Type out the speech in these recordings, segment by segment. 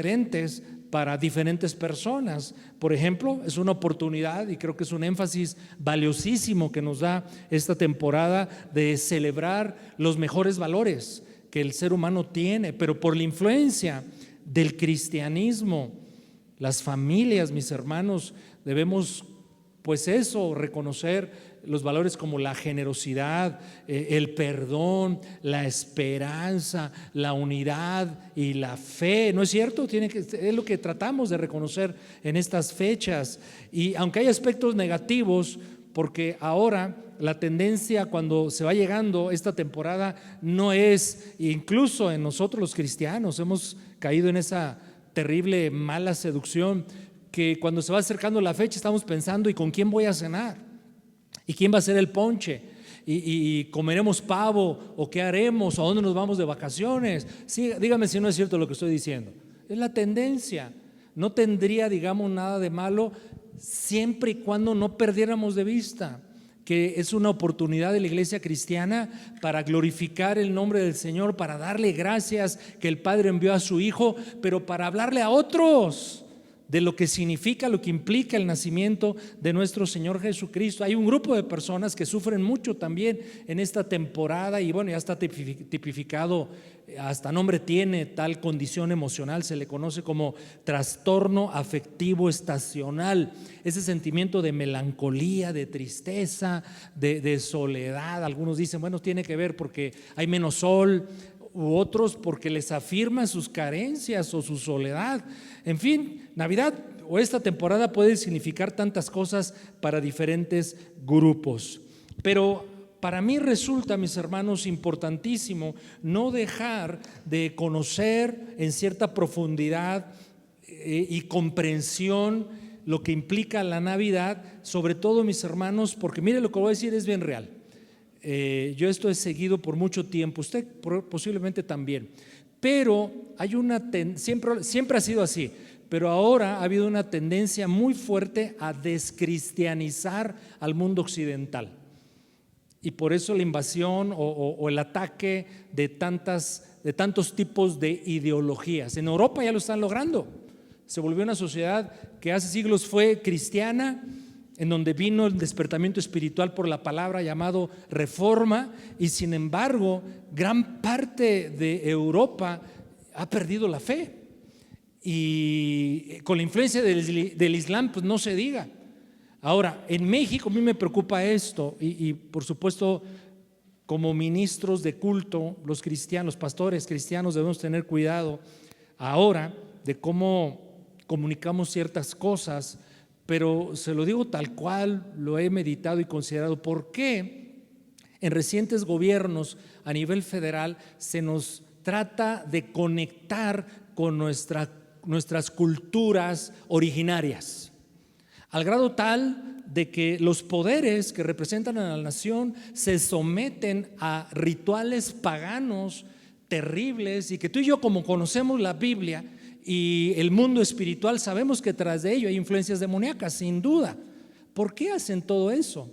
diferentes para diferentes personas. Por ejemplo, es una oportunidad y creo que es un énfasis valiosísimo que nos da esta temporada de celebrar los mejores valores que el ser humano tiene, pero por la influencia del cristianismo, las familias, mis hermanos, debemos pues eso, reconocer los valores como la generosidad, el perdón, la esperanza, la unidad y la fe. ¿No es cierto? Es lo que tratamos de reconocer en estas fechas. Y aunque hay aspectos negativos, porque ahora la tendencia cuando se va llegando esta temporada no es, incluso en nosotros los cristianos hemos caído en esa terrible mala seducción, que cuando se va acercando la fecha estamos pensando: ¿y con quién voy a cenar? ¿Y quién va a ser el ponche? ¿Y comeremos pavo? ¿O qué haremos? ¿A dónde nos vamos de vacaciones? Sí, dígame si no es cierto lo que estoy diciendo. Es la tendencia. No tendría, digamos, nada de malo siempre y cuando no perdiéramos de vista que es una oportunidad de la iglesia cristiana para glorificar el nombre del Señor, para darle gracias que el Padre envió a su Hijo, pero para hablarle a otros de lo que significa, lo que implica el nacimiento de nuestro Señor Jesucristo. Hay un grupo de personas que sufren mucho también en esta temporada y bueno, ya está tipificado, hasta nombre tiene tal condición emocional, se le conoce como trastorno afectivo estacional. Ese sentimiento de melancolía, de tristeza, de soledad. Algunos dicen, bueno, tiene que ver porque hay menos sol, u otros porque les afirma sus carencias o su soledad. En fin, Navidad o esta temporada puede significar tantas cosas para diferentes grupos, pero para mí resulta, mis hermanos, importantísimo no dejar de conocer en cierta profundidad y comprensión lo que implica la Navidad, sobre todo, mis hermanos, porque mire, lo que voy a decir es bien real. Yo esto he seguido por mucho tiempo, usted posiblemente también, pero hay siempre ha sido así, pero ahora ha habido una tendencia muy fuerte a descristianizar al mundo occidental, y por eso la invasión o el ataque de tantos tipos de ideologías. En Europa ya lo están logrando, se volvió una sociedad que hace siglos fue cristiana, en donde vino el despertamiento espiritual por la palabra llamado reforma, y sin embargo gran parte de Europa ha perdido la fe, y con la influencia del Islam pues no se diga. Ahora en México a mí me preocupa esto, y por supuesto como ministros de culto, los cristianos, pastores cristianos, debemos tener cuidado ahora de cómo comunicamos ciertas cosas, pero se lo digo tal cual lo he meditado y considerado. ¿Por qué en recientes gobiernos a nivel federal se nos trata de conectar con nuestras culturas originarias, al grado tal de que los poderes que representan a la nación se someten a rituales paganos terribles, y que tú y yo, como conocemos la Biblia y el mundo espiritual, sabemos que tras de ello hay influencias demoníacas, sin duda? ¿Por qué hacen todo eso?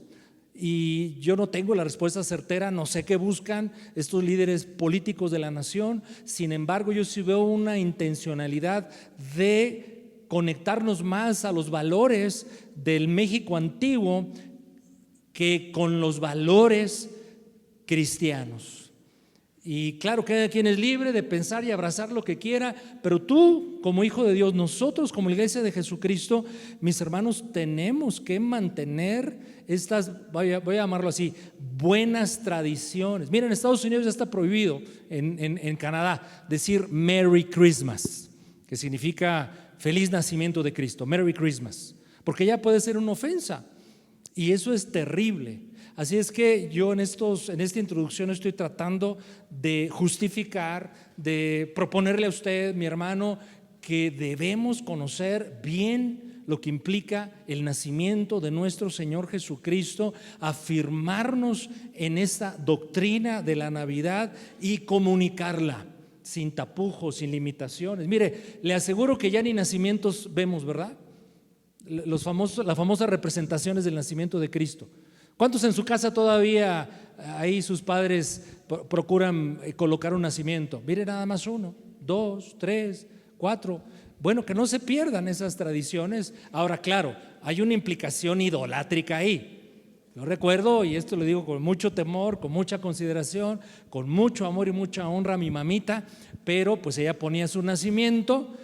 Y yo no tengo la respuesta certera, no sé qué buscan estos líderes políticos de la nación. Sin embargo, yo sí veo una intencionalidad de conectarnos más a los valores del México antiguo que con los valores cristianos. Y claro, cada quien es libre de pensar y abrazar lo que quiera, pero tú, como hijo de Dios, nosotros como iglesia de Jesucristo, mis hermanos, tenemos que mantener estas, voy a llamarlo así, buenas tradiciones. Miren, en Estados Unidos ya está prohibido, en Canadá, decir Merry Christmas, que significa feliz nacimiento de Cristo, Merry Christmas, porque ya puede ser una ofensa, y eso es terrible. Así es que yo en esta introducción estoy tratando de justificar, de proponerle a usted, mi hermano, que debemos conocer bien lo que implica el nacimiento de nuestro Señor Jesucristo, afirmarnos en esta doctrina de la Navidad y comunicarla sin tapujos, sin limitaciones. Mire, le aseguro que ya ni nacimientos vemos, ¿verdad? Las famosas representaciones del nacimiento de Cristo. ¿Cuántos en su casa todavía ahí sus padres procuran colocar un nacimiento? Mire, nada más 1, 2, 3, 4. Bueno, que no se pierdan esas tradiciones. Ahora, claro, hay una implicación idolátrica ahí. Yo recuerdo, y esto lo digo con mucho temor, con mucha consideración, con mucho amor y mucha honra a mi mamita, pero pues ella ponía su nacimiento,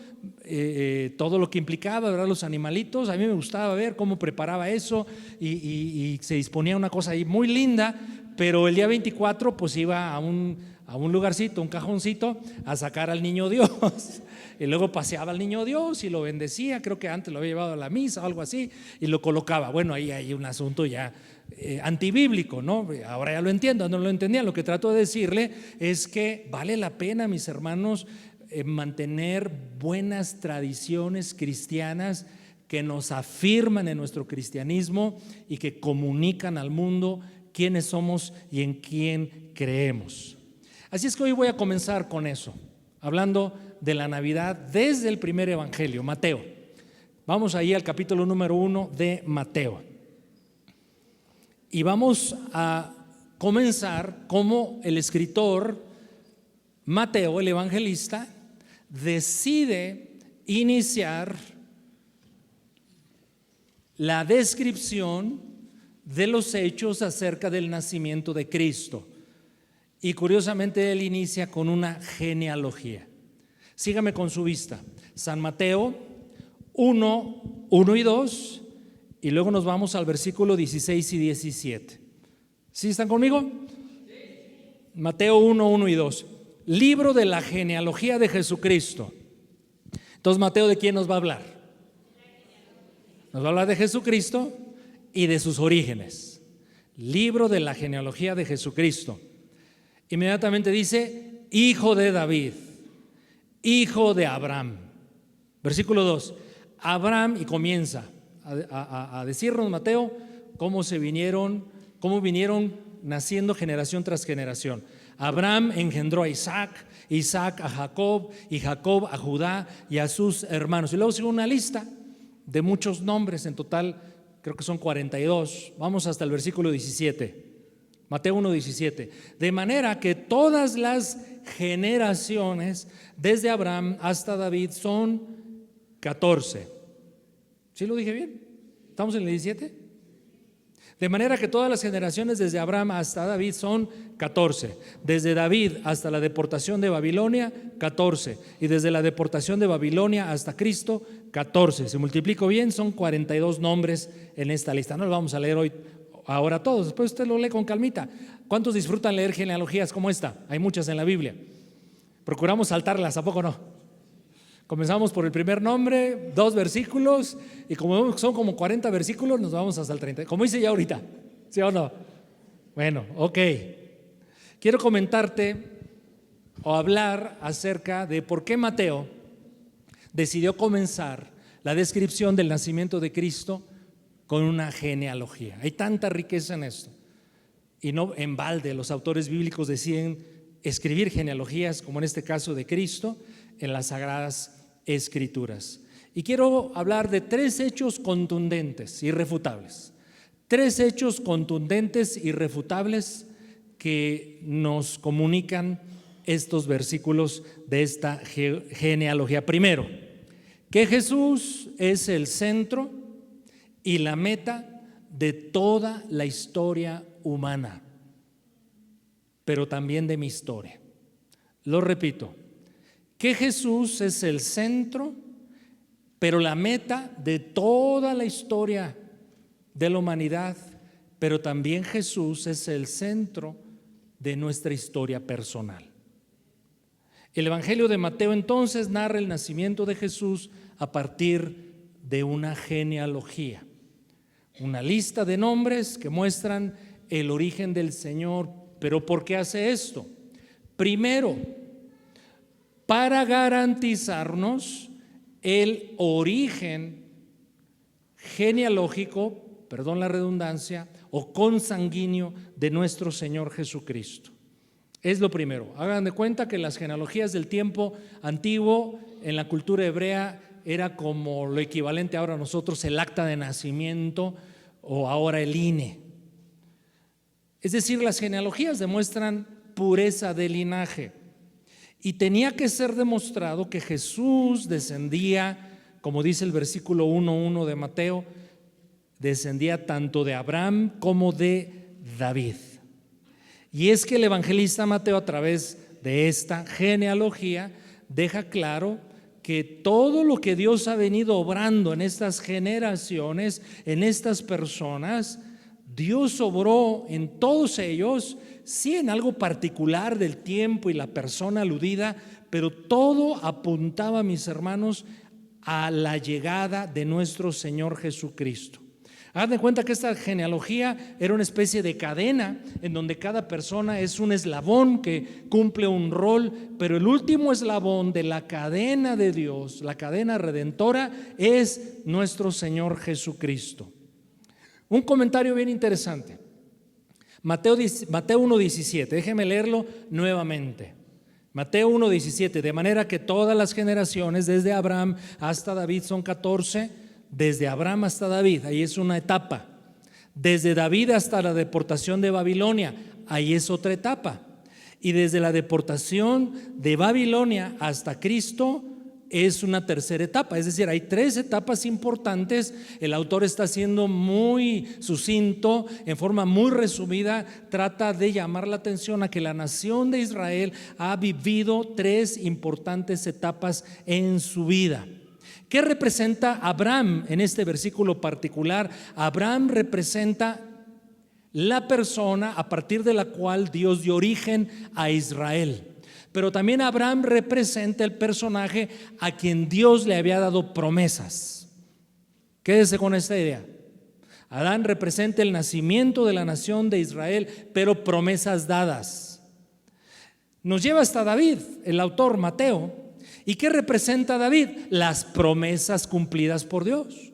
todo lo que implicaba, ¿verdad? Los animalitos. A mí me gustaba ver cómo preparaba eso y se disponía una cosa ahí muy linda, pero el día 24 pues iba a un lugarcito, un cajoncito, a sacar al niño Dios. Y luego paseaba al niño Dios y lo bendecía, creo que antes lo había llevado a la misa o algo así, y lo colocaba. Bueno, ahí hay un asunto ya antibíblico, ¿no? Ahora ya lo entiendo, no lo entendía. Lo que trato de decirle es que vale la pena, mis hermanos, mantener buenas tradiciones cristianas que nos afirman en nuestro cristianismo y que comunican al mundo quiénes somos y en quién creemos. Así es que hoy voy a comenzar con eso, hablando de la Navidad desde el primer evangelio, Mateo. Vamos ahí al capítulo número 1 de Mateo. Y vamos a comenzar como el escritor Mateo, el evangelista, decide iniciar la descripción de los hechos acerca del nacimiento de Cristo. Y curiosamente él inicia con una genealogía. Sígame con su vista. San Mateo 1, 1 y 2, y luego nos vamos al versículo 16 y 17. ¿Sí están conmigo? Mateo 1, 1 y 2. Libro de la genealogía de Jesucristo. Entonces, Mateo, ¿de quién nos va a hablar? Nos va a hablar de Jesucristo y de sus orígenes. Libro de la genealogía de Jesucristo. Inmediatamente dice, hijo de David, hijo de Abraham. Versículo 2. Abraham, y comienza a decirnos Mateo cómo vinieron naciendo generación tras generación. Abraham engendró a Isaac, Isaac a Jacob, y Jacob a Judá y a sus hermanos. Y luego sigue una lista de muchos nombres, en total creo que son 42. Vamos hasta el versículo 17. Mateo 1:17. De manera que todas las generaciones desde Abraham hasta David son 14. ¿Sí lo dije bien? ¿Estamos en el 17? De manera que todas las generaciones desde Abraham hasta David son 14. Desde David hasta la deportación de Babilonia, 14. Y desde la deportación de Babilonia hasta Cristo, 14. Si multiplico bien, son 42 nombres en esta lista. No lo vamos a leer hoy, ahora todos. Después usted lo lee con calmita. ¿Cuántos disfrutan leer genealogías como esta? Hay muchas en la Biblia. Procuramos saltarlas, ¿a poco no? Comenzamos por el primer nombre, 2 versículos, y como son como 40 versículos, nos vamos hasta el 30, como hice ya ahorita, ¿sí o no? Bueno, ok. Quiero comentarte o hablar acerca de por qué Mateo decidió comenzar la descripción del nacimiento de Cristo con una genealogía. Hay tanta riqueza en esto, y no en balde los autores bíblicos deciden escribir genealogías, como en este caso de Cristo, en las Sagradas Escrituras. Y quiero hablar de 3 hechos contundentes, irrefutables. 3 hechos contundentes, irrefutables, que nos comunican estos versículos de esta genealogía. Primero, que Jesús es el centro y la meta de toda la historia humana, pero también de mi historia. Lo repito, que Jesús es el centro, pero la meta de toda la historia de la humanidad, pero también Jesús es el centro de nuestra historia personal. El Evangelio de Mateo entonces narra el nacimiento de Jesús a partir de una genealogía, una lista de nombres que muestran el origen del Señor. ¿Pero por qué hace esto? Primero, para garantizarnos el origen genealógico, perdón la redundancia, o consanguíneo de nuestro Señor Jesucristo. Es lo primero. Hagan de cuenta que las genealogías del tiempo antiguo en la cultura hebrea era como lo equivalente ahora a nosotros el acta de nacimiento o ahora el INE. Es decir, las genealogías demuestran pureza de linaje. Y tenía que ser demostrado que Jesús descendía, como dice el versículo 1:1 de Mateo, descendía tanto de Abraham como de David. Y es que el evangelista Mateo, a través de esta genealogía, deja claro que todo lo que Dios ha venido obrando en estas generaciones, en estas personas, Dios obró en todos ellos, sí en algo particular del tiempo y la persona aludida, pero todo apuntaba, mis hermanos, a la llegada de nuestro Señor Jesucristo. Haz de cuenta que esta genealogía era una especie de cadena en donde cada persona es un eslabón que cumple un rol, pero el último eslabón de la cadena de Dios, la cadena redentora, es nuestro Señor Jesucristo. Un comentario bien interesante. Mateo 1:17, déjeme leerlo nuevamente. Mateo 1:17, de manera que todas las generaciones desde Abraham hasta David son 14, desde Abraham hasta David, ahí es una etapa. Desde David hasta la deportación de Babilonia, ahí es otra etapa. Y desde la deportación de Babilonia hasta Cristo es una tercera etapa. Es decir, hay 3 etapas importantes. El autor está siendo muy sucinto, en forma muy resumida, trata de llamar la atención a que la nación de Israel ha vivido 3 importantes etapas en su vida. ¿Qué representa Abraham en este versículo particular? Abraham representa la persona a partir de la cual Dios dio origen a Israel. Pero también Abraham representa el personaje a quien Dios le había dado promesas. Quédese con esta idea. Adán representa el nacimiento de la nación de Israel, pero promesas dadas. Nos lleva hasta David, el autor Mateo. ¿Y qué representa David? Las promesas cumplidas por Dios.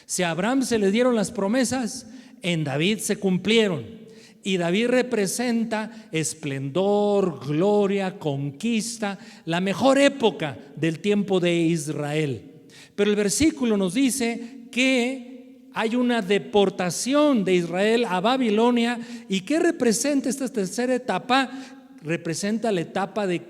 Si a Abraham se le dieron las promesas, en David se cumplieron. Y David representa esplendor, gloria, conquista, la mejor época del tiempo de Israel. Pero el versículo nos dice que hay una deportación de Israel a Babilonia. ¿Y qué representa esta tercera etapa? Representa la etapa de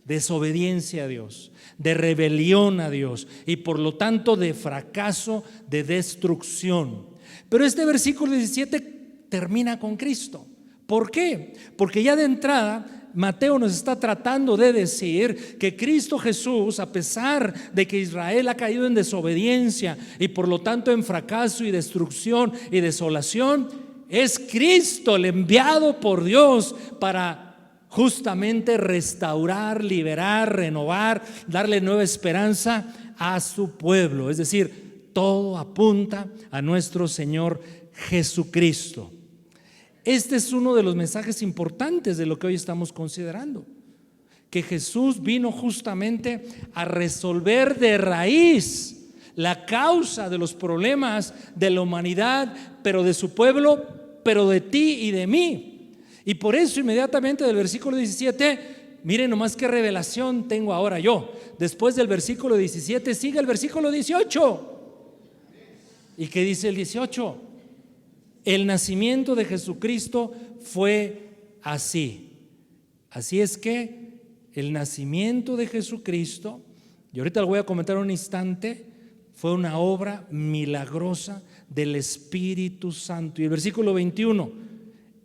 desobediencia a Dios, de rebelión a Dios y por lo tanto de fracaso, de destrucción. Pero este versículo 17 termina con Cristo. ¿Por qué? Porque ya de entrada Mateo nos está tratando de decir que Cristo Jesús, a pesar de que Israel ha caído en desobediencia y por lo tanto en fracaso y destrucción y desolación, es Cristo el enviado por Dios para justamente restaurar, liberar, renovar, darle nueva esperanza a su pueblo. Es decir, todo apunta a nuestro Señor Jesucristo. Este es uno de los mensajes importantes de lo que hoy estamos considerando, que Jesús vino justamente a resolver de raíz la causa de los problemas de la humanidad, pero de su pueblo, pero de ti y de mí. Y por eso inmediatamente del versículo 17, miren nomás qué revelación tengo ahora yo. Después del versículo 17 sigue el versículo 18. ¿Y qué dice el 18? El nacimiento de Jesucristo fue así. Así es que el nacimiento de Jesucristo, y ahorita lo voy a comentar un instante, fue una obra milagrosa del Espíritu Santo. Y el versículo 21,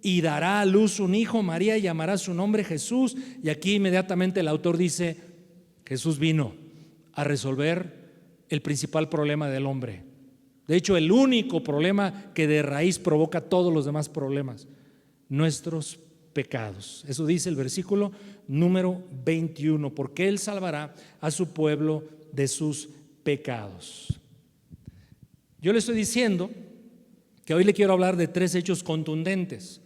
y dará a luz un hijo, María llamará su nombre Jesús. Y aquí inmediatamente el autor dice, Jesús vino a resolver el principal problema del hombre. De hecho, el único problema que de raíz provoca todos los demás problemas, nuestros pecados. Eso dice el versículo número 21, porque Él salvará a su pueblo de sus pecados. Yo le estoy diciendo que hoy le quiero hablar de 3 hechos contundentes.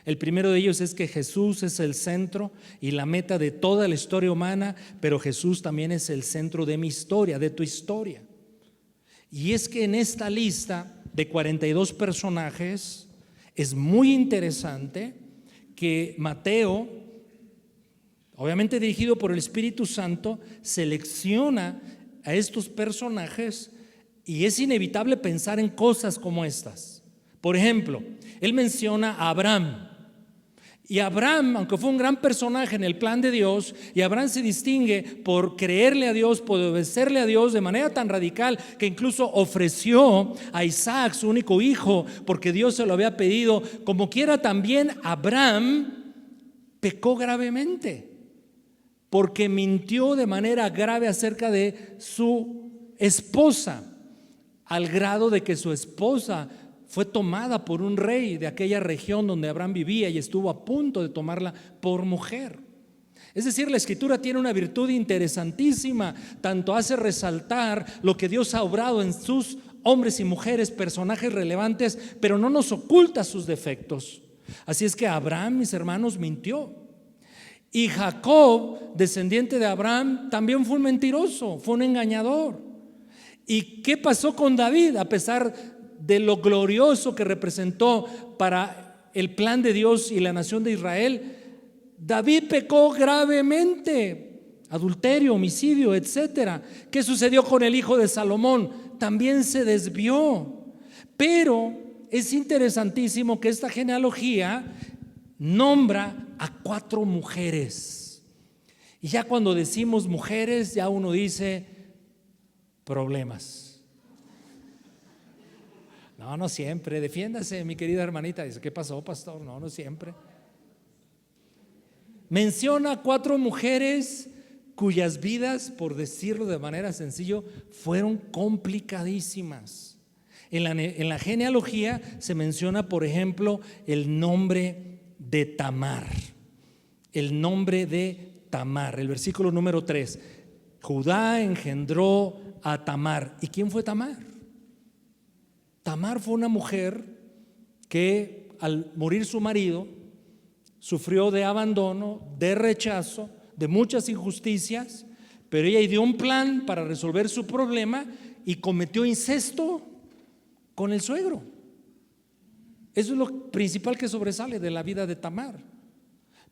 El primero de ellos es que Jesús es el centro y la meta de toda la historia humana, pero Jesús también es el centro de mi historia, de tu historia. Y es que en esta lista de 42 personajes es muy interesante que Mateo, obviamente dirigido por el Espíritu Santo, selecciona a estos personajes y es inevitable pensar en cosas como estas. Por ejemplo, él menciona a Abraham. Y Abraham, aunque fue un gran personaje en el plan de Dios, y Abraham se distingue por creerle a Dios, por obedecerle a Dios de manera tan radical que incluso ofreció a Isaac, su único hijo, porque Dios se lo había pedido. Como quiera, también Abraham pecó gravemente, porque mintió de manera grave acerca de su esposa, al grado de que su esposa fue tomada por un rey de aquella región donde Abraham vivía y estuvo a punto de tomarla por mujer. Es decir, la Escritura tiene una virtud interesantísima, tanto hace resaltar lo que Dios ha obrado en sus hombres y mujeres, personajes relevantes, pero no nos oculta sus defectos. Así es que Abraham, mis hermanos, mintió. Y Jacob, descendiente de Abraham, también fue un mentiroso, fue un engañador. ¿Y qué pasó con David? A pesar de lo glorioso que representó para el plan de Dios y la nación de Israel, David pecó gravemente, adulterio, homicidio, etcétera. ¿Qué sucedió con el hijo de Salomón? También se desvió. Pero es interesantísimo que esta genealogía nombra a 4 mujeres. Y ya cuando decimos mujeres, ya uno dice problemas. No siempre. Defiéndase, mi querida hermanita. Dice, ¿qué pasó, pastor? No siempre. Menciona 4 mujeres cuyas vidas, por decirlo de manera sencilla, fueron complicadísimas. En la genealogía se menciona, por ejemplo, el nombre de Tamar. El nombre de Tamar. El versículo número 3. Judá engendró a Tamar. ¿Y quién fue Tamar? Tamar fue una mujer que al morir su marido sufrió de abandono, de rechazo, de muchas injusticias, pero ella ideó un plan para resolver su problema y cometió incesto con el suegro. Eso es lo principal que sobresale de la vida de Tamar.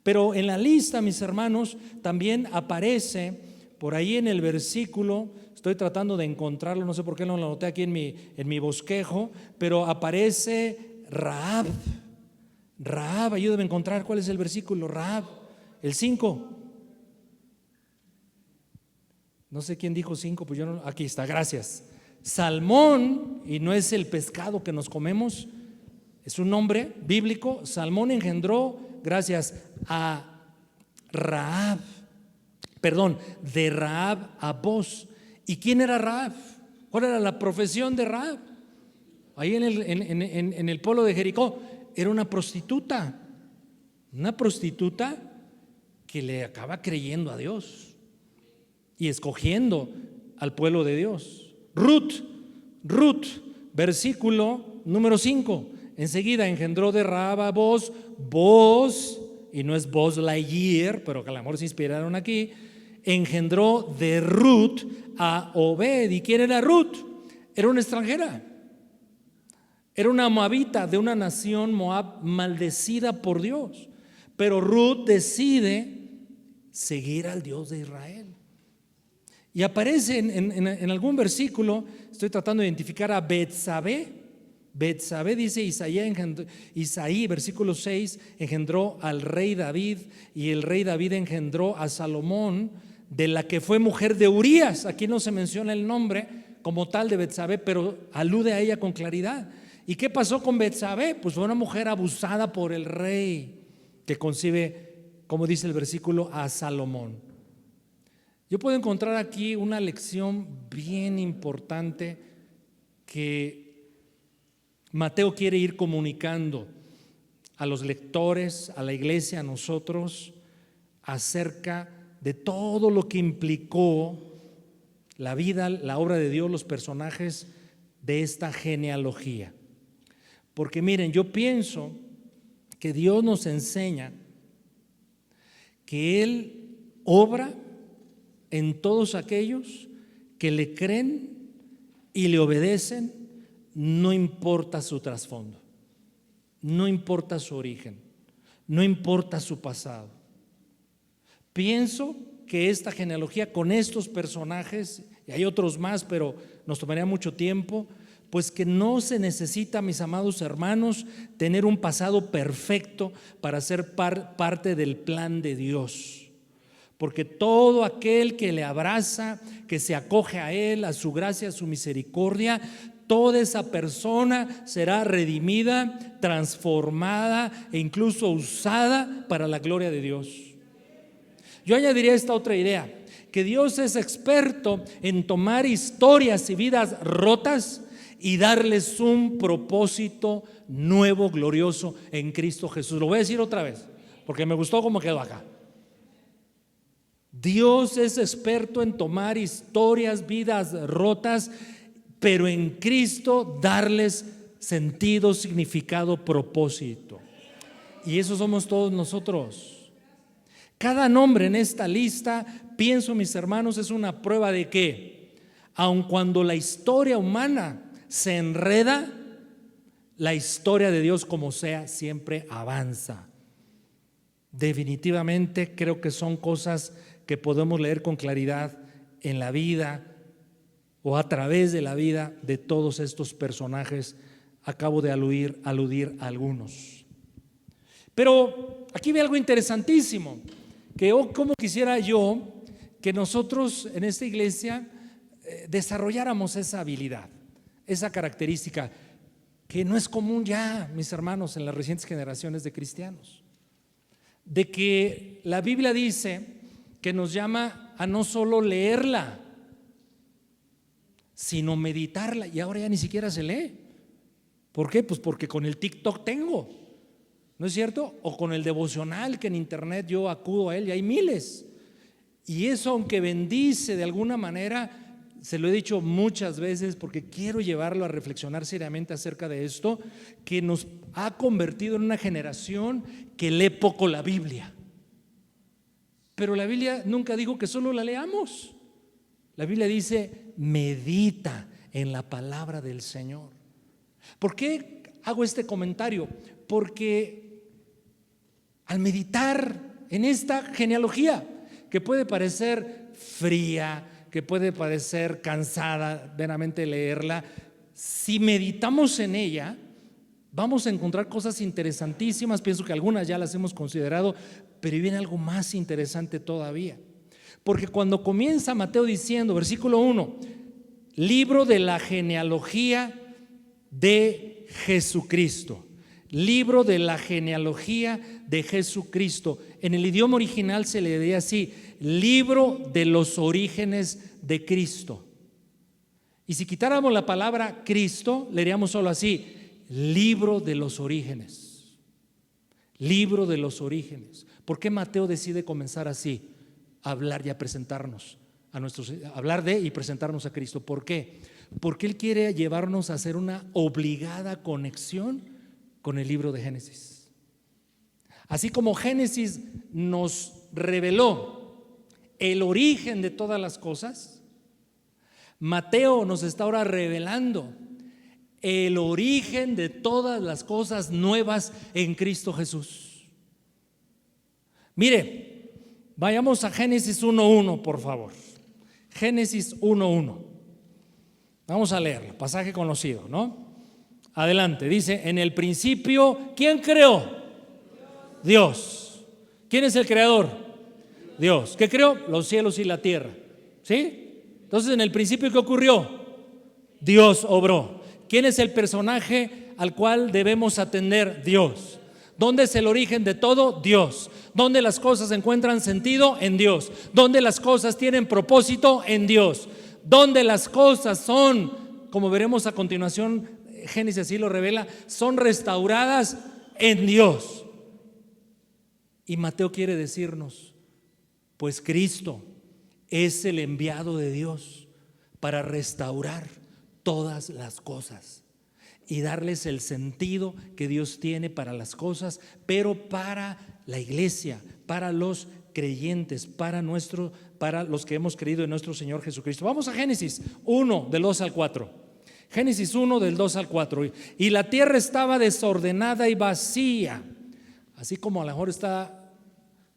Pero en la lista, mis hermanos, también aparece por ahí en el versículo, estoy tratando de encontrarlo, no sé por qué no lo anoté aquí en mi bosquejo, pero aparece Rahab. Rahab, ayúdame a encontrar cuál es el versículo. Rahab, el 5. No sé quién dijo 5, pues yo no, aquí está, gracias. Salmón, y no es el pescado que nos comemos, es un nombre bíblico. Salmón engendró, gracias, a Rahab. De Rahab a Boz. ¿Y quién era Rahab? ¿Cuál era la profesión de Rahab? Ahí en el pueblo de Jericó, era una prostituta que le acaba creyendo a Dios y escogiendo al pueblo de Dios. Ruth, versículo número 5. Enseguida engendró de Rahab a Boz, y no es Buzz Lightyear, pero que a lo mejor se inspiraron aquí. Engendró de Ruth a Obed. ¿Y quién era Ruth? Era una extranjera, era una moabita de una nación Moab maldecida por Dios, pero Ruth decide seguir al Dios de Israel. Y aparece en algún versículo, estoy tratando de identificar a Betsabé. Betsabé, dice Isaí, versículo 6, engendró al rey David, y el rey David engendró a Salomón, de la que fue mujer de Urías. Aquí no se menciona el nombre como tal de Betsabé, pero alude a ella con claridad. ¿Y qué pasó con Betsabé? Pues fue una mujer abusada por el rey, que concibe, como dice el versículo, a Salomón. Yo puedo encontrar aquí una lección bien importante que Mateo quiere ir comunicando a los lectores, a la iglesia, a nosotros, acerca de todo lo que implicó la vida, la obra de Dios, los personajes de esta genealogía. Porque miren, yo pienso que Dios nos enseña que Él obra en todos aquellos que le creen y le obedecen, no importa su trasfondo, no importa su origen, no importa su pasado. Pienso que esta genealogía con estos personajes, y hay otros más, pero nos tomaría mucho tiempo, Pues que no se necesita, mis amados hermanos, tener un pasado perfecto para ser parte del plan de Dios. Porque todo aquel que le abraza, que se acoge a Él, a su gracia, a su misericordia, toda esa persona será redimida, transformada e incluso usada para la gloria de Dios. Yo añadiría esta otra idea, que Dios es experto en tomar historias y vidas rotas y darles un propósito nuevo, glorioso en Cristo Jesús. Lo voy a decir otra vez, porque me gustó cómo quedó acá. Dios es experto en tomar historias, vidas rotas, pero en Cristo darles sentido, significado, propósito. Y eso somos todos nosotros. Cada nombre en esta lista, pienso, mis hermanos, es una prueba de que, aun cuando la historia humana se enreda, la historia de Dios, como sea, siempre avanza. Definitivamente creo que son cosas que podemos leer con claridad en la vida o a través de la vida de todos estos personajes. Acabo de aludir a algunos. Pero aquí ve algo interesantísimo, que como quisiera yo que nosotros en esta iglesia desarrolláramos esa habilidad, esa característica que no es común ya, mis hermanos, en las recientes generaciones de cristianos, de que la Biblia dice que nos llama a no solo leerla, sino meditarla, y ahora ya ni siquiera se lee. ¿Por qué? Pues porque con el TikTok tengo, ¿no es cierto? O con el devocional que en internet yo acudo a él y hay miles. Y eso, aunque bendice de alguna manera, se lo he dicho muchas veces porque quiero llevarlo a reflexionar seriamente acerca de esto, que nos ha convertido en una generación que lee poco la Biblia. Pero la Biblia nunca dijo que solo la leamos. La Biblia dice: medita en la palabra del Señor. ¿Por qué hago este comentario? Porque al meditar en esta genealogía, que puede parecer fría, que puede parecer cansada meramente leerla, si meditamos en ella, vamos a encontrar cosas interesantísimas. Pienso que algunas ya las hemos considerado, pero viene algo más interesante todavía. Porque cuando comienza Mateo diciendo, versículo 1, libro de la genealogía de Jesucristo. Libro de la genealogía de Jesucristo. En el idioma original se le diría así: libro de los orígenes de Cristo. Y si quitáramos la palabra Cristo, leeríamos solo así: libro de los orígenes. Libro de los orígenes. ¿Por qué Mateo decide comenzar así? A hablar y a presentarnos hablar de y presentarnos a Cristo. ¿Por qué? Porque Él quiere llevarnos a hacer una obligada conexión con el libro de Génesis. Así como Génesis nos reveló el origen de todas las cosas, Mateo nos está ahora revelando el origen de todas las cosas nuevas en Cristo Jesús. Mire, vayamos a Génesis 1:1, por favor. Génesis 1:1. Vamos a leerlo, pasaje conocido, ¿no? Adelante, dice: en el principio, ¿quién creó? Dios. ¿Quién es el creador? Dios. ¿Qué creó? Los cielos y la tierra. ¿Sí? Entonces, en el principio, ¿qué ocurrió? Dios obró. ¿Quién es el personaje al cual debemos atender? Dios. ¿Dónde es el origen de todo? Dios. ¿Dónde las cosas encuentran sentido? En Dios. ¿Dónde las cosas tienen propósito? En Dios. ¿Dónde las cosas son, como veremos a continuación, Génesis así lo revela, son restauradas? En Dios. Y Mateo quiere decirnos, pues Cristo es el enviado de Dios para restaurar todas las cosas y darles el sentido que Dios tiene para las cosas, pero para la iglesia, para los creyentes, para los que hemos creído en nuestro Señor Jesucristo. Vamos a Génesis 1, del 2 al 4. Génesis 1, del 2 al 4. Y la tierra estaba desordenada y vacía, así como a lo mejor está,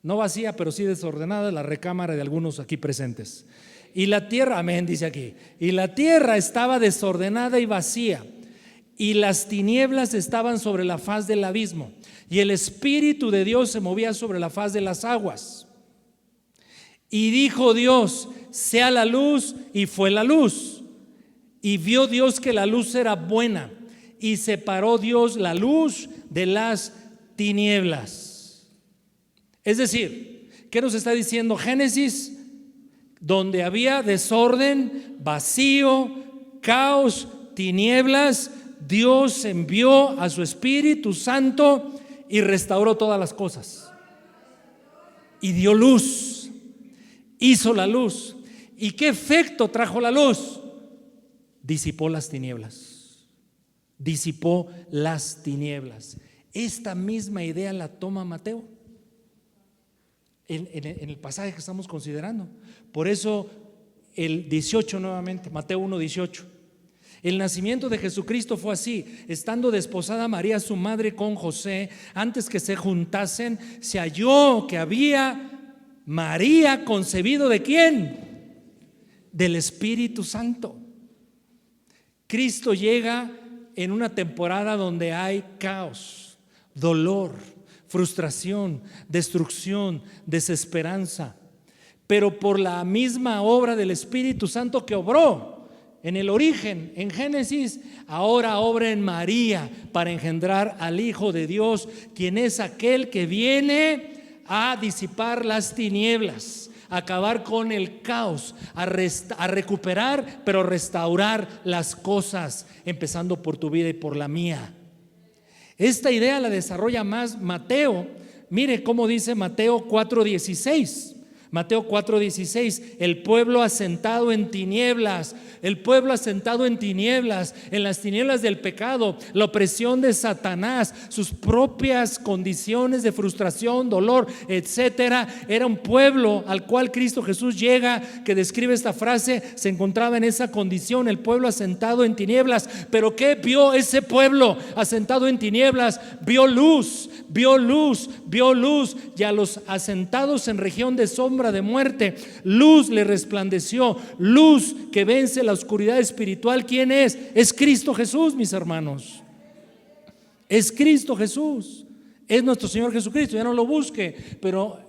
no vacía, pero sí desordenada, la recámara de algunos aquí presentes. Y la tierra, amén, dice aquí, y la tierra estaba desordenada y vacía, y las tinieblas estaban sobre la faz del abismo, y el Espíritu de Dios se movía sobre la faz de las aguas. Y dijo Dios: sea la luz, y fue la luz. Y vio Dios que la luz era buena, y separó Dios la luz de las tinieblas. Es decir, ¿qué nos está diciendo Génesis? Donde había desorden, vacío, caos, tinieblas, Dios envió a su Espíritu Santo y restauró todas las cosas. Y dio luz, hizo la luz. ¿Y qué efecto trajo la luz? Disipó las tinieblas. Disipó las tinieblas. Esta misma idea la toma Mateo en el pasaje que estamos considerando. Por eso el 18 nuevamente, Mateo 1:18. El nacimiento de Jesucristo fue así: estando desposada María su madre con José, antes que se juntasen, se halló que había María concebido ¿de quién? Del Espíritu Santo. Cristo llega en una temporada donde hay caos, dolor, frustración, destrucción, desesperanza, pero por la misma obra del Espíritu Santo que obró en el origen, en Génesis, ahora obra en María para engendrar al Hijo de Dios, quien es aquel que viene a disipar las tinieblas, a acabar con el caos, a recuperar, pero restaurar las cosas, empezando por tu vida y por la mía. Esta idea la desarrolla más Mateo. Mire cómo dice Mateo 4:16. Mateo 4:16, el pueblo asentado en tinieblas, el pueblo asentado en tinieblas, en las tinieblas del pecado, la opresión de Satanás, sus propias condiciones de frustración, dolor, etcétera. Era un pueblo al cual Cristo Jesús llega, que describe esta frase, se encontraba en esa condición, el pueblo asentado en tinieblas. Pero ¿qué vio ese pueblo asentado en tinieblas? Vio luz, vio luz, vio luz, y a los asentados en región de sombra de muerte, luz le resplandeció, luz que vence la oscuridad espiritual. ¿Quién es? Es Cristo Jesús, mis hermanos. Es Cristo Jesús, es nuestro Señor Jesucristo. Ya no lo busque, pero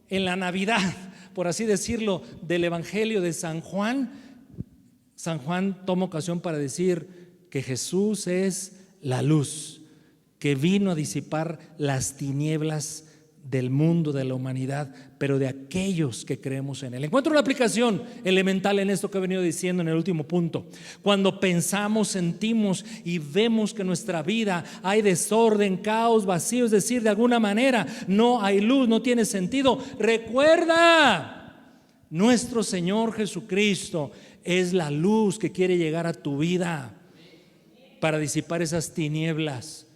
en la Navidad, por así decirlo, del Evangelio de San Juan, San Juan toma ocasión para decir que Jesús es la luz que vino a disipar las tinieblas del mundo, de la humanidad, pero de aquellos que creemos en Él. Encuentro una aplicación elemental en esto que he venido diciendo en el último punto. Cuando pensamos, sentimos y vemos que en nuestra vida hay desorden, caos, vacío, es decir, de alguna manera no hay luz, no tiene sentido, recuerda, nuestro Señor Jesucristo es la luz que quiere llegar a tu vida para disipar esas tinieblas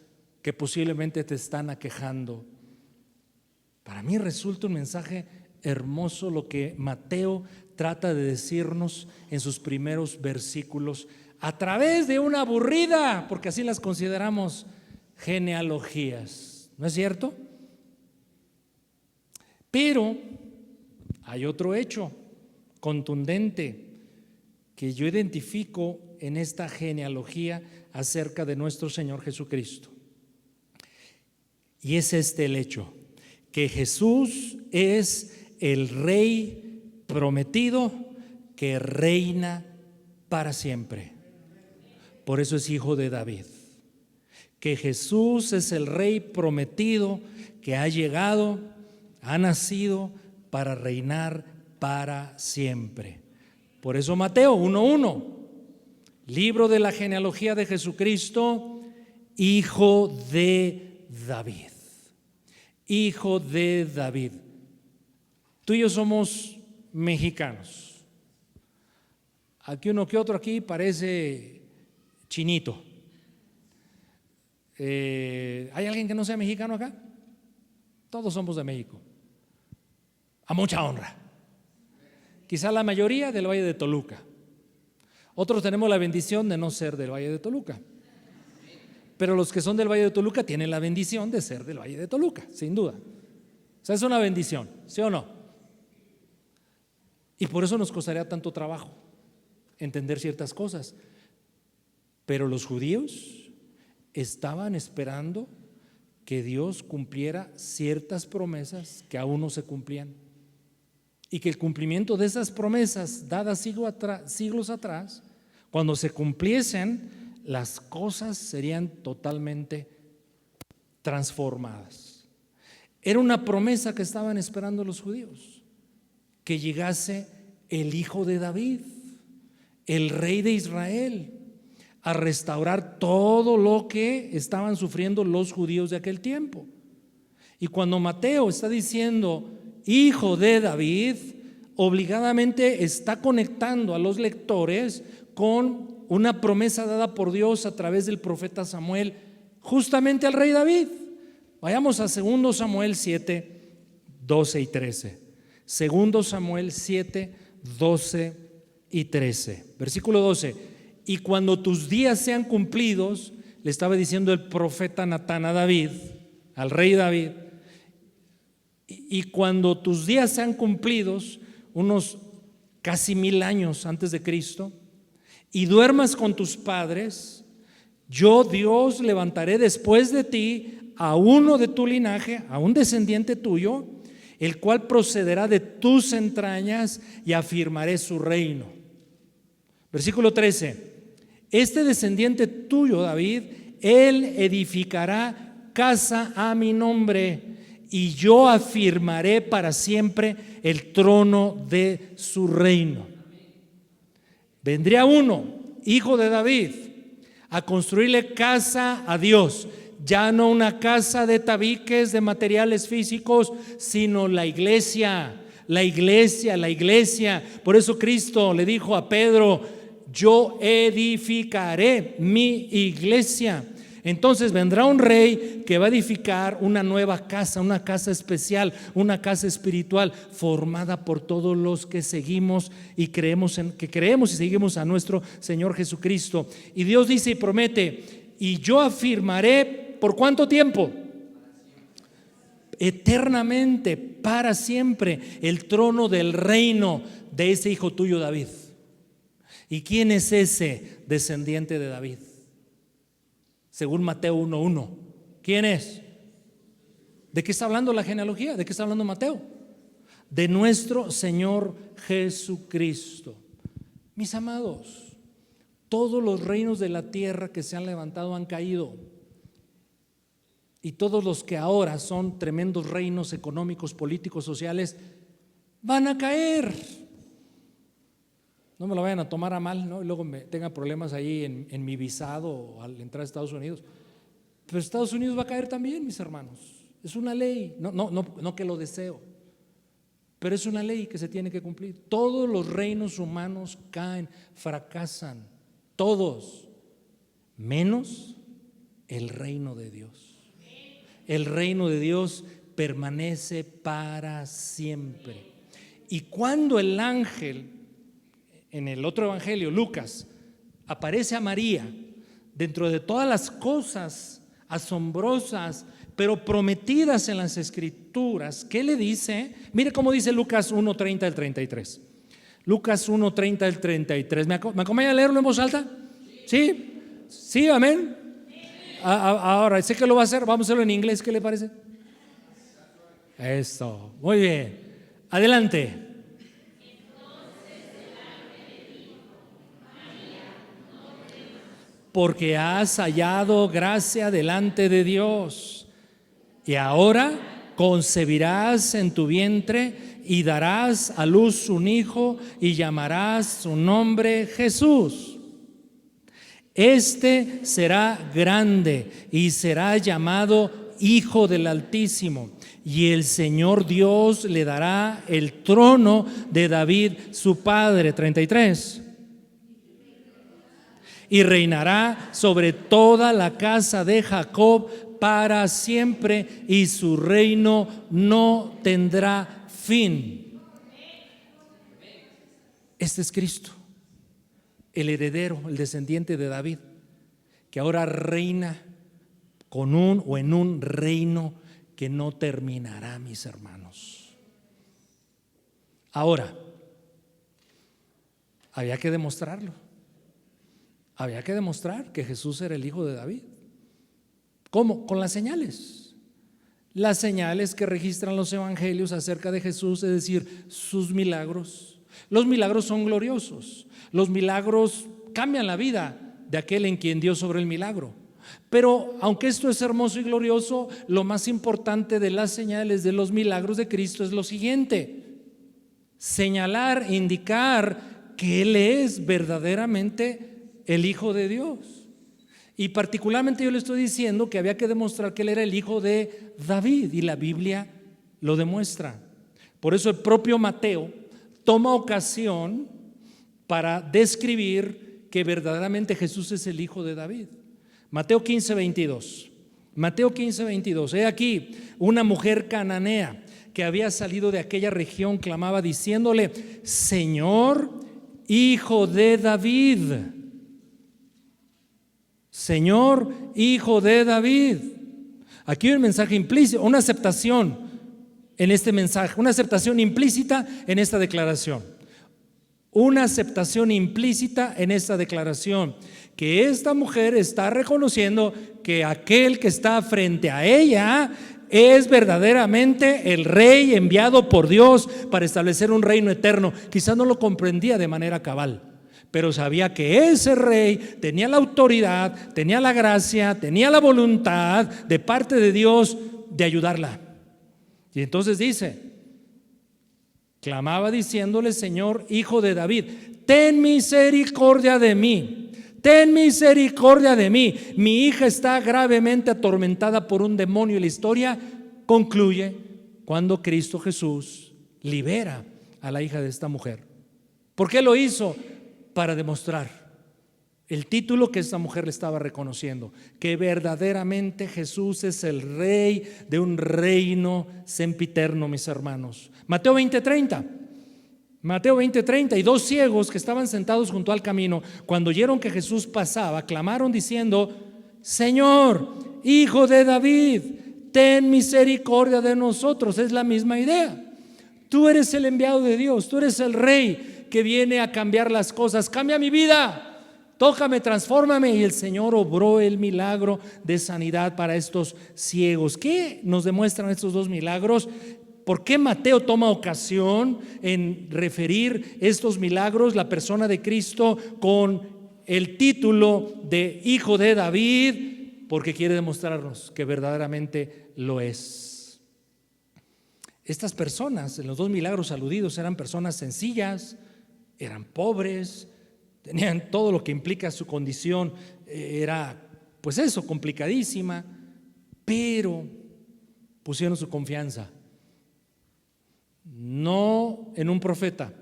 que posiblemente te están aquejando. Para mí resulta un mensaje hermoso lo que Mateo trata de decirnos en sus primeros versículos a través de una aburrida, porque así las consideramos, genealogías. ¿No es cierto? Pero hay otro hecho contundente que yo identifico en esta genealogía acerca de nuestro Señor Jesucristo. Y es el hecho: que Jesús es el Rey prometido que reina para siempre. Por eso es hijo de David. Que Jesús es el Rey prometido que ha llegado, ha nacido para reinar para siempre. Por eso Mateo 1:1, libro de la genealogía de Jesucristo, hijo de David. Hijo de David. Tú y yo somos mexicanos. Aquí uno que otro aquí parece chinito. ¿Hay alguien que no sea mexicano acá? Todos somos de México, a mucha honra. Quizá la mayoría del Valle de Toluca. Otros tenemos la bendición de no ser del Valle de Toluca. Pero los que son del Valle de Toluca tienen la bendición de ser del Valle de Toluca, sin duda. O sea, es una bendición, ¿sí o no? Y por eso nos costaría tanto trabajo entender ciertas cosas. Pero los judíos estaban esperando que Dios cumpliera ciertas promesas que aún no se cumplían, y que el cumplimiento de esas promesas dadas siglos atrás, cuando se cumpliesen, las cosas serían totalmente transformadas. Era una promesa que estaban esperando los judíos, que llegase el hijo de David, el rey de Israel, a restaurar todo lo que estaban sufriendo los judíos de aquel tiempo. Y cuando Mateo está diciendo hijo de David, obligadamente está conectando a los lectores con una promesa dada por Dios a través del profeta Samuel, justamente al rey David. Vayamos a 2 Samuel 7, 12 y 13. 2 Samuel 7, 12 y 13. Versículo 12. Y cuando tus días sean cumplidos, le estaba diciendo el profeta Natán a David, al rey David, y cuando tus días sean cumplidos, unos casi 1000 años antes de Cristo, y duermas con tus padres, yo Dios levantaré después de ti a uno de tu linaje, a un descendiente tuyo, el cual procederá de tus entrañas, y afirmaré su reino. Versículo 13. Este descendiente tuyo, David, él edificará casa a mi nombre, y yo afirmaré para siempre el trono de su reino. Vendría uno, hijo de David, a construirle casa a Dios, ya no una casa de tabiques, de materiales físicos, sino la iglesia, la iglesia, la iglesia. Por eso Cristo le dijo a Pedro: yo edificaré mi iglesia. Entonces vendrá un rey que va a edificar una nueva casa, una casa especial, una casa espiritual, formada por todos los que seguimos y creemos y seguimos a nuestro Señor Jesucristo. Y Dios dice y promete: y yo afirmaré, ¿por cuánto tiempo? Eternamente, para siempre, el trono del reino de ese hijo tuyo David. ¿Y quién es ese descendiente de David? Según Mateo 1:1. ¿Quién es? ¿De qué está hablando la genealogía? ¿De qué está hablando Mateo? De nuestro Señor Jesucristo. Mis amados, todos los reinos de la tierra que se han levantado han caído. Y todos los que ahora son tremendos reinos económicos, políticos, sociales, van a caer. No me lo vayan a tomar a mal, ¿no? Y luego me tengan problemas ahí en mi visado al entrar a Estados Unidos. Pero Estados Unidos va a caer también, mis hermanos. Es una ley, no que lo deseo, pero es una ley que se tiene que cumplir. Todos los reinos humanos caen, fracasan, todos, menos el reino de Dios. El reino de Dios permanece para siempre. Y cuando el ángel, en el otro evangelio, Lucas, aparece a María dentro de todas las cosas asombrosas pero prometidas en las Escrituras, ¿qué le dice? Mire cómo dice Lucas 1:30 al 33. Lucas 1:30 al 33. ¿Me acompaña a leerlo en voz alta? ¿Sí? ¿Sí? ¿Amén? Ahora, sé que lo va a hacer, vamos a hacerlo en inglés, ¿qué le parece? Eso, muy bien. Adelante. Porque has hallado gracia delante de Dios, y ahora concebirás en tu vientre y darás a luz un hijo y llamarás su nombre Jesús. Este será grande y será llamado Hijo del Altísimo, y el Señor Dios le dará el trono de David su padre. 33. Y reinará sobre toda la casa de Jacob para siempre, y su reino no tendrá fin. Este es Cristo, el heredero, el descendiente de David, que ahora reina con en un reino que no terminará, mis hermanos. Ahora, Había que demostrarlo. Había que demostrar que Jesús era el hijo de David. ¿Cómo? Con las señales. Las señales que registran los evangelios acerca de Jesús, es decir, sus milagros. Los milagros son gloriosos. Los milagros cambian la vida de aquel en quien Dios obró el milagro. Pero aunque esto es hermoso y glorioso, lo más importante de las señales de los milagros de Cristo es lo siguiente: señalar, indicar que Él es verdaderamente el Hijo de Dios. Y particularmente yo le estoy diciendo que había que demostrar que Él era el hijo de David, y la Biblia lo demuestra. Por eso el propio Mateo toma ocasión para describir que verdaderamente Jesús es el hijo de David. Mateo 15:22. Mateo 15:22. He aquí una mujer cananea que había salido de aquella región clamaba diciéndole: Señor, hijo de David. Señor, hijo de David. Aquí hay un mensaje implícito, una aceptación en este mensaje, una aceptación implícita en esta declaración. Una aceptación implícita en esta declaración, que esta mujer está reconociendo que aquel que está frente a ella es verdaderamente el rey enviado por Dios para establecer un reino eterno. Quizás no lo comprendía de manera cabal, pero sabía que ese rey tenía la autoridad, tenía la gracia, tenía la voluntad de parte de Dios de ayudarla. Y entonces dice, clamaba diciéndole: Señor, hijo de David, ten misericordia de mí, ten misericordia de mí. Mi hija está gravemente atormentada por un demonio. Y la historia concluye cuando Cristo Jesús libera a la hija de esta mujer. ¿Por qué lo hizo? Para demostrar el título que esta mujer le estaba reconociendo, que verdaderamente Jesús es el rey de un reino sempiterno, mis hermanos. Mateo 20:30. Mateo 20:30. Y dos ciegos que estaban sentados junto al camino, cuando oyeron que Jesús pasaba, clamaron diciendo: Señor, hijo de David, ten misericordia de nosotros. Es la misma idea. Tú eres el enviado de Dios, tú eres el rey que viene a cambiar las cosas. Cambia mi vida, tócame, transfórmame. Y el Señor obró el milagro de sanidad para estos ciegos. ¿Qué nos demuestran estos dos milagros? ¿Por qué Mateo toma ocasión en referir estos milagros, la persona de Cristo, con el título de hijo de David? Porque quiere demostrarnos que verdaderamente lo es. Estas personas, en los dos milagros aludidos, eran personas sencillas, eran pobres, tenían todo lo que implica su condición, era pues eso, complicadísima, pero pusieron su confianza no en un profeta,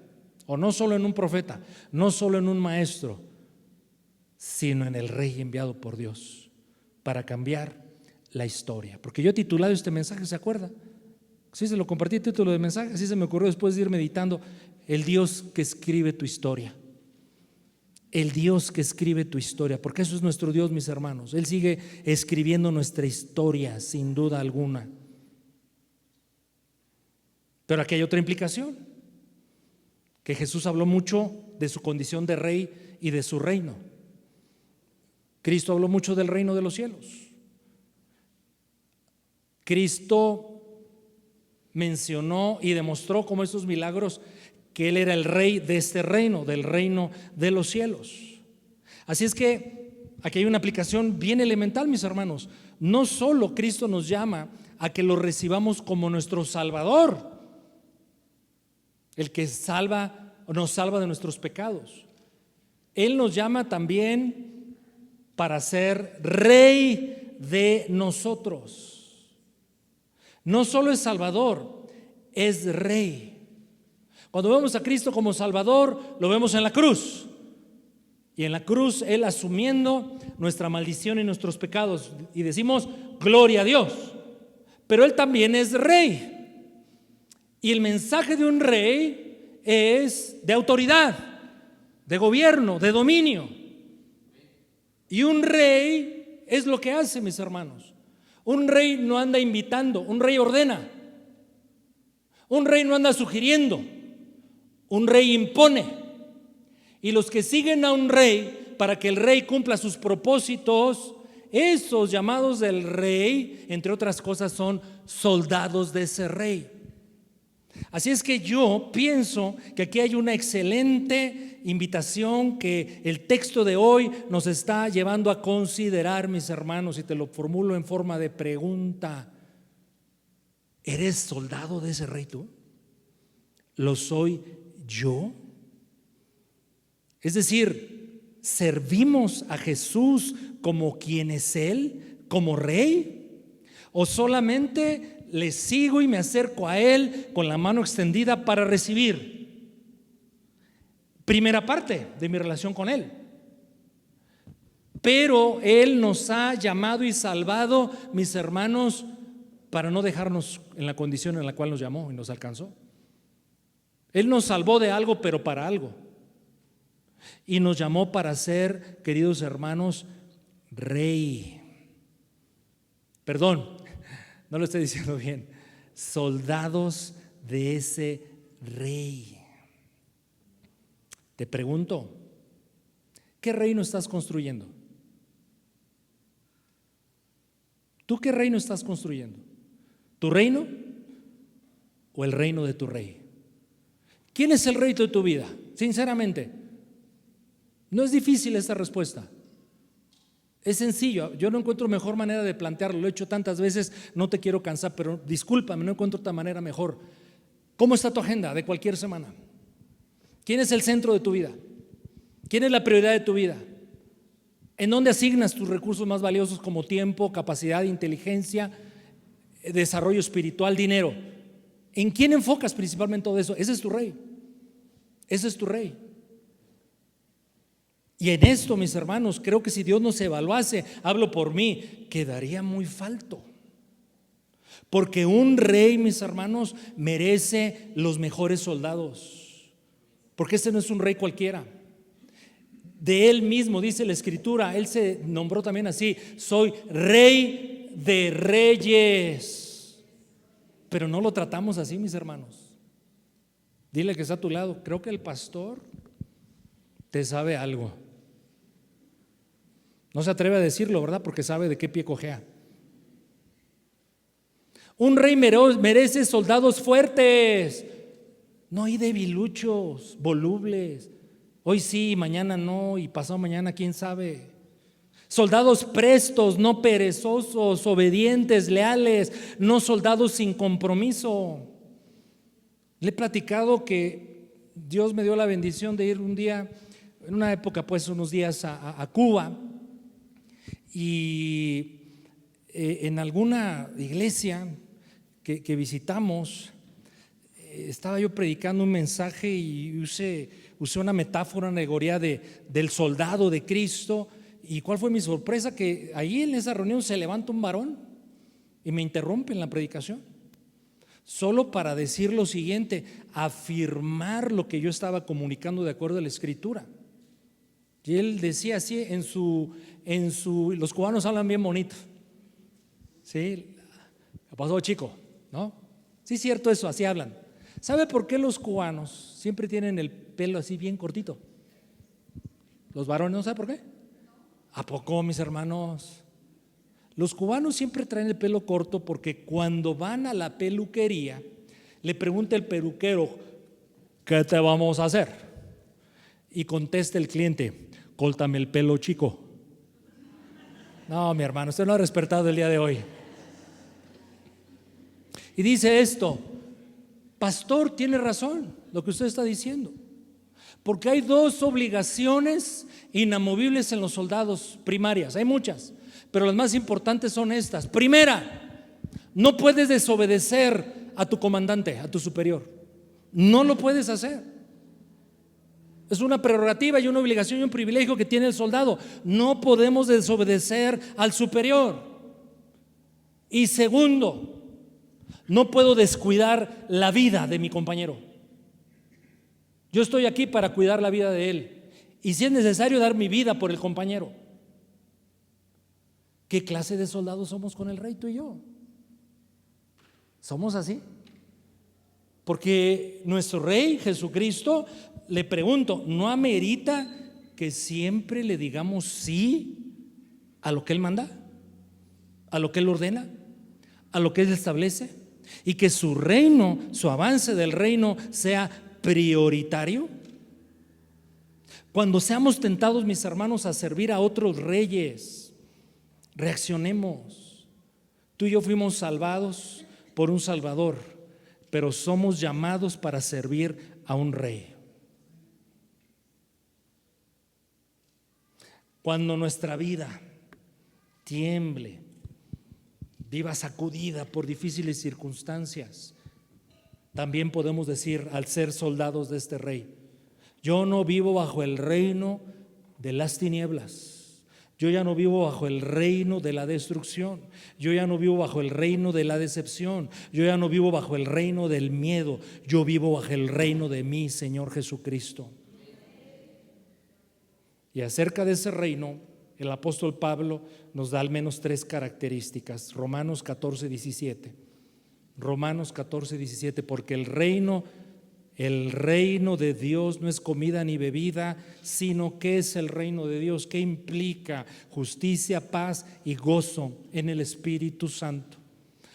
o no solo en un profeta, no solo en un maestro, sino en el rey enviado por Dios para cambiar la historia. Porque yo he titulado este mensaje, ¿se acuerda? Sí, se lo compartí el título de mensaje, así se me ocurrió después de ir meditando: el Dios que escribe tu historia. El Dios que escribe tu historia, porque eso es nuestro Dios, mis hermanos. Él sigue escribiendo nuestra historia, sin duda alguna. Pero aquí hay otra implicación, que Jesús habló mucho de su condición de rey y de su reino. Cristo habló mucho del reino de los cielos. Cristo mencionó y demostró como estos milagros que Él era el rey de este reino, del reino de los cielos. Así es que aquí hay una aplicación bien elemental, mis hermanos. No solo Cristo nos llama a que lo recibamos como nuestro Salvador, el que nos salva de nuestros pecados. Él nos llama también para ser rey de nosotros. No solo es Salvador, es rey. Cuando vemos a Cristo como Salvador, lo vemos en la cruz. Y en la cruz Él asumiendo nuestra maldición y nuestros pecados. Y decimos, gloria a Dios. Pero Él también es rey. Y el mensaje de un rey es de autoridad, de gobierno, de dominio. Y un rey es lo que hace, mis hermanos. Un rey no anda invitando, un rey ordena. Un rey no anda sugiriendo, un rey impone. Y los que siguen a un rey para que el rey cumpla sus propósitos, esos llamados del rey, entre otras cosas, son soldados de ese rey. Así es que yo pienso que aquí hay una excelente invitación que el texto de hoy nos está llevando a considerar, mis hermanos, y te lo formulo en forma de pregunta. ¿Eres soldado de ese rey tú? ¿Lo soy yo? Es decir, ¿servimos a Jesús como quien es Él, como rey? ¿O solamente le sigo y me acerco a Él con la mano extendida para recibir? Primera parte de mi relación con Él. Pero Él nos ha llamado y salvado, mis hermanos, para no dejarnos en la condición en la cual nos llamó y nos alcanzó. Él nos salvó de algo, pero para algo. Y nos llamó para ser, queridos hermanos, rey. Perdón, no lo estoy diciendo bien. Soldados de ese rey. Te pregunto, ¿qué reino estás construyendo? ¿Tú qué reino estás construyendo? ¿Tu reino o el reino de tu rey? ¿Quién es el rey de tu vida? Sinceramente, no es difícil esta respuesta. Es sencillo, yo no encuentro mejor manera de plantearlo, lo he hecho tantas veces, no te quiero cansar, pero discúlpame, no encuentro otra manera mejor. ¿Cómo está tu agenda de cualquier semana? ¿Quién es el centro de tu vida? ¿Quién es la prioridad de tu vida? ¿En dónde asignas tus recursos más valiosos como tiempo, capacidad, inteligencia, desarrollo espiritual, dinero? ¿En quién enfocas principalmente todo eso? Ese es tu rey. Ese es tu rey. Y en esto, mis hermanos, creo que si Dios nos evaluase, hablo por mí, quedaría muy falto. Porque un rey, mis hermanos, merece los mejores soldados. Porque este no es un rey cualquiera. De él mismo, dice la Escritura, él se nombró también así: soy rey de reyes. Pero no lo tratamos así, mis hermanos. Dile que está a tu lado, creo que el pastor te sabe algo. No se atreve a decirlo, ¿verdad? Porque sabe de qué pie cojea. Un rey merece soldados fuertes, no hay debiluchos, volubles. Hoy sí, mañana no, y pasado mañana quién sabe. Soldados prestos, no perezosos, obedientes, leales, no soldados sin compromiso. Le he platicado que Dios me dio la bendición de ir un día, en una época pues unos días a Cuba, y en alguna iglesia que visitamos, estaba yo predicando un mensaje y usé una metáfora, una alegoría del soldado de Cristo. ¿Y cuál fue mi sorpresa? Que ahí en esa reunión se levanta un varón y me interrumpe en la predicación, solo para decir lo siguiente, afirmar lo que yo estaba comunicando de acuerdo a la Escritura. Y él decía así, los cubanos hablan bien bonito. ¿Sí? ¿Qué pasó, chico? ¿No? Sí, es cierto eso, así hablan. ¿Sabe por qué los cubanos siempre tienen el pelo así bien cortito? Los varones, ¿no sabe por qué? ¿A poco, mis hermanos? Los cubanos siempre traen el pelo corto porque cuando van a la peluquería le pregunta el peluquero: ¿qué te vamos a hacer? Y contesta el cliente: córtame el pelo, chico. No, mi hermano, usted no ha despertado el día de hoy. Y dice esto: pastor, tiene razón lo que usted está diciendo, porque hay dos obligaciones inamovibles en los soldados primarias. Hay muchas, pero las más importantes son estas. Primera, no puedes desobedecer a tu comandante, a tu superior. No lo puedes hacer. Es una prerrogativa y una obligación y un privilegio que tiene el soldado. No podemos desobedecer al superior. Y segundo, no puedo descuidar la vida de mi compañero. Yo estoy aquí para cuidar la vida de él, y si es necesario dar mi vida por el compañero. ¿Qué clase de soldados somos con el rey, tú y yo? ¿Somos así? Porque nuestro Rey Jesucristo, le pregunto, ¿no amerita que siempre le digamos sí a lo que Él manda, a lo que Él ordena, a lo que Él establece? Y que su reino, su avance del reino sea prioritario. Cuando seamos tentados, mis hermanos, a servir a otros reyes, reaccionemos. Tú y yo fuimos salvados por un Salvador, pero somos llamados para servir a un rey. Cuando nuestra vida tiemble, viva sacudida por difíciles circunstancias, también podemos decir, al ser soldados de este rey: yo no vivo bajo el reino de las tinieblas. Yo ya no vivo bajo el reino de la destrucción. Yo ya no vivo bajo el reino de la decepción. Yo ya no vivo bajo el reino del miedo. Yo vivo bajo el reino de mi Señor Jesucristo. Y acerca de ese reino, el apóstol Pablo nos da al menos 3 características. Romanos 14:17. Romanos 14:17, porque el reino de Dios no es comida ni bebida, sino que es el reino de Dios, que implica justicia, paz y gozo en el Espíritu Santo.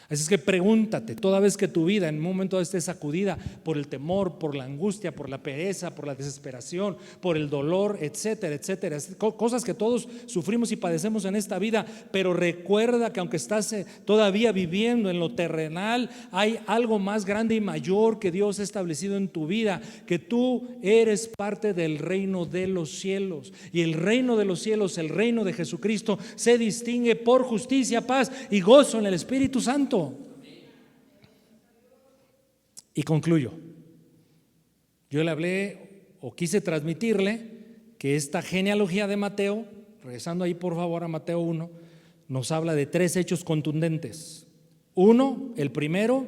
Así es que pregúntate, toda vez que tu vida en un momento esté sacudida por el temor, por la angustia, por la pereza, por la desesperación, por el dolor, etcétera, etcétera, cosas que todos sufrimos y padecemos en esta vida, pero recuerda que aunque estás todavía viviendo en lo terrenal, hay algo más grande y mayor que Dios ha establecido en tu vida, que tú eres parte del reino de los cielos, y el reino de los cielos, el reino de Jesucristo, se distingue por justicia, paz y gozo en el Espíritu Santo. Y concluyo. Yo le hablé o quise transmitirle que esta genealogía de Mateo, regresando ahí por favor a Mateo 1, nos habla de 3 hechos contundentes. Uno, el primero,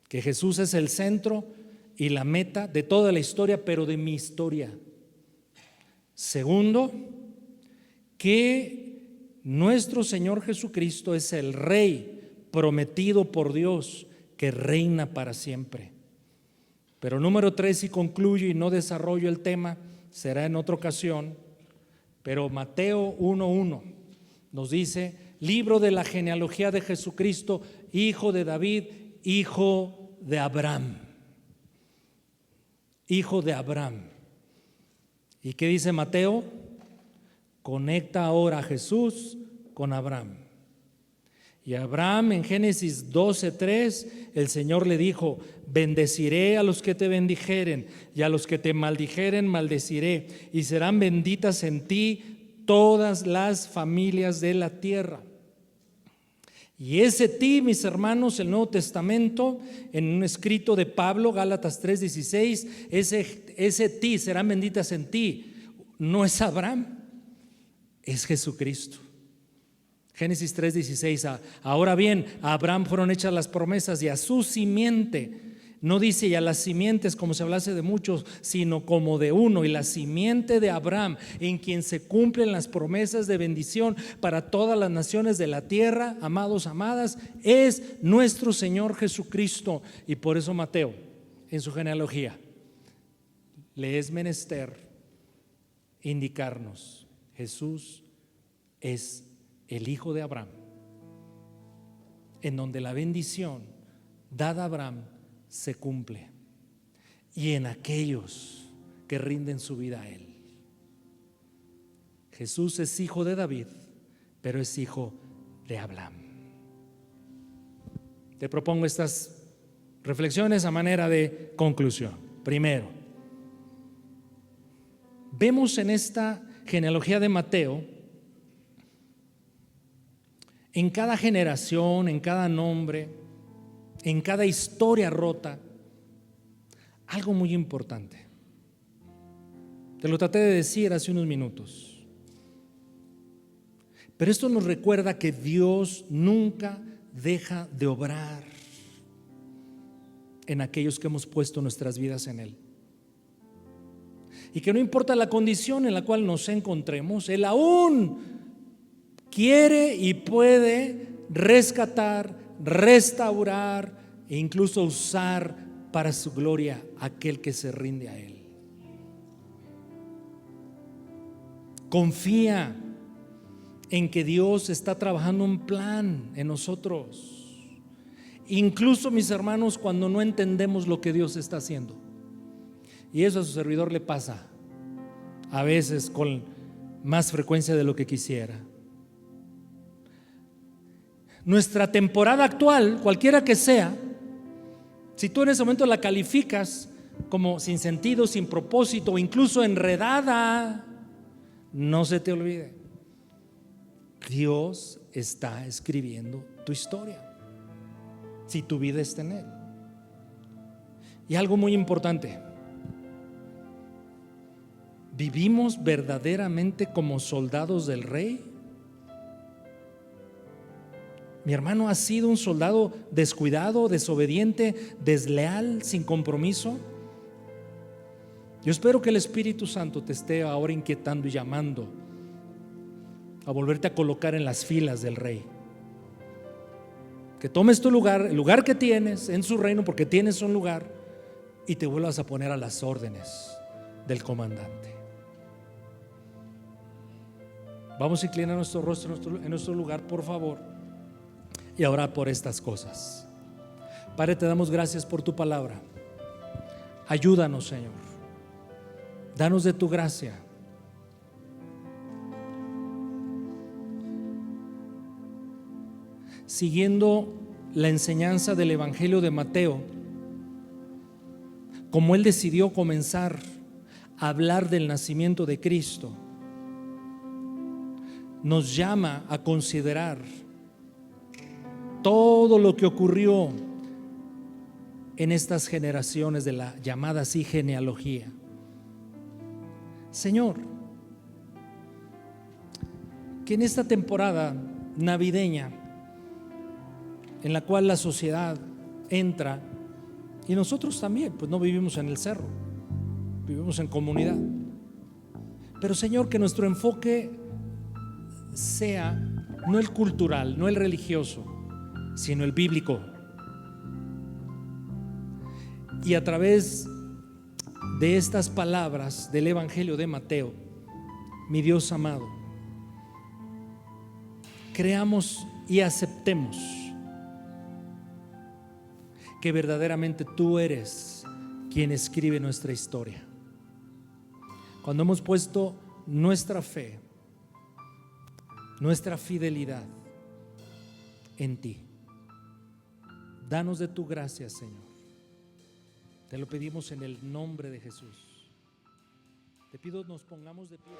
que Jesús es el centro y la meta de toda la historia, pero de mi historia. Segundo, que nuestro Señor Jesucristo es el Rey prometido por Dios que reina para siempre. Pero número 3, y concluyo y no desarrollo el tema, será en otra ocasión, pero Mateo 1:1 nos dice: libro de la genealogía de Jesucristo, hijo de David, hijo de Abraham. Hijo de Abraham. ¿Y qué dice Mateo? Conecta ahora a Jesús con Abraham. Y Abraham, en Génesis 12:3, el Señor le dijo: bendeciré a los que te bendijeren, y a los que te maldijeren maldeciré, y serán benditas en ti todas las familias de la tierra. Y ese ti, mis hermanos, el Nuevo Testamento, en un escrito de Pablo, Gálatas 3:16, ese ti, serán benditas en ti, no es Abraham, es Jesucristo. Génesis 3:16, ahora bien, a Abraham fueron hechas las promesas y a su simiente. No dice y a las simientes como si hablase de muchos, sino como de uno, y la simiente de Abraham, en quien se cumplen las promesas de bendición para todas las naciones de la tierra. Amados, amadas, es nuestro Señor Jesucristo. Y por eso Mateo, en su genealogía, le es menester indicarnos: Jesús es el hijo de Abraham, en donde la bendición dada a Abraham se cumple, y en aquellos que rinden su vida a Él. Jesús es hijo de David, pero es hijo de Abraham. Te propongo estas reflexiones a manera de conclusión. Primero, vemos en esta genealogía de Mateo, en cada generación, en cada nombre, en cada historia rota, algo muy importante. Te lo traté de decir hace unos minutos, pero esto nos recuerda que Dios nunca deja de obrar en aquellos que hemos puesto nuestras vidas en Él, y que no importa la condición en la cual nos encontremos, Él aún quiere y puede rescatar, restaurar e incluso usar para su gloria a aquel que se rinde a Él. Confía en que Dios está trabajando un plan en nosotros, incluso, mis hermanos, cuando no entendemos lo que Dios está haciendo. Y eso a su servidor le pasa a veces con más frecuencia de lo que quisiera. Nuestra temporada actual, cualquiera que sea, si tú en ese momento la calificas como sin sentido, sin propósito o incluso enredada, no se te olvide, Dios está escribiendo tu historia, si tu vida está en Él. Y algo muy importante: ¿vivimos verdaderamente como soldados del Rey? Mi hermano ha sido un soldado descuidado, desobediente, desleal, sin compromiso. Yo espero que el Espíritu Santo te esté ahora inquietando y llamando a volverte a colocar en las filas del Rey. Que tomes tu lugar, el lugar que tienes en su reino, porque tienes un lugar, y te vuelvas a poner a las órdenes del comandante. Vamos a inclinar nuestro rostro en nuestro lugar, por favor, y a orar por estas cosas. Padre, te damos gracias por tu palabra. Ayúdanos, Señor. Danos de tu gracia. Siguiendo la enseñanza del Evangelio de Mateo, como él decidió comenzar a hablar del nacimiento de Cristo, nos llama a considerar todo lo que ocurrió en estas generaciones de la llamada así genealogía. Señor, que en esta temporada navideña, en la cual la sociedad entra, y nosotros también, pues no vivimos en el cerro, vivimos en comunidad, pero Señor, que nuestro enfoque sea no el cultural, no el religioso, sino el bíblico. Y a través de estas palabras del Evangelio de Mateo, mi Dios amado, creamos y aceptemos que verdaderamente tú eres quien escribe nuestra historia. Cuando hemos puesto nuestra fe, nuestra fidelidad en ti, danos de tu gracia, Señor. Te lo pedimos en el nombre de Jesús. Te pido nos pongamos de pie.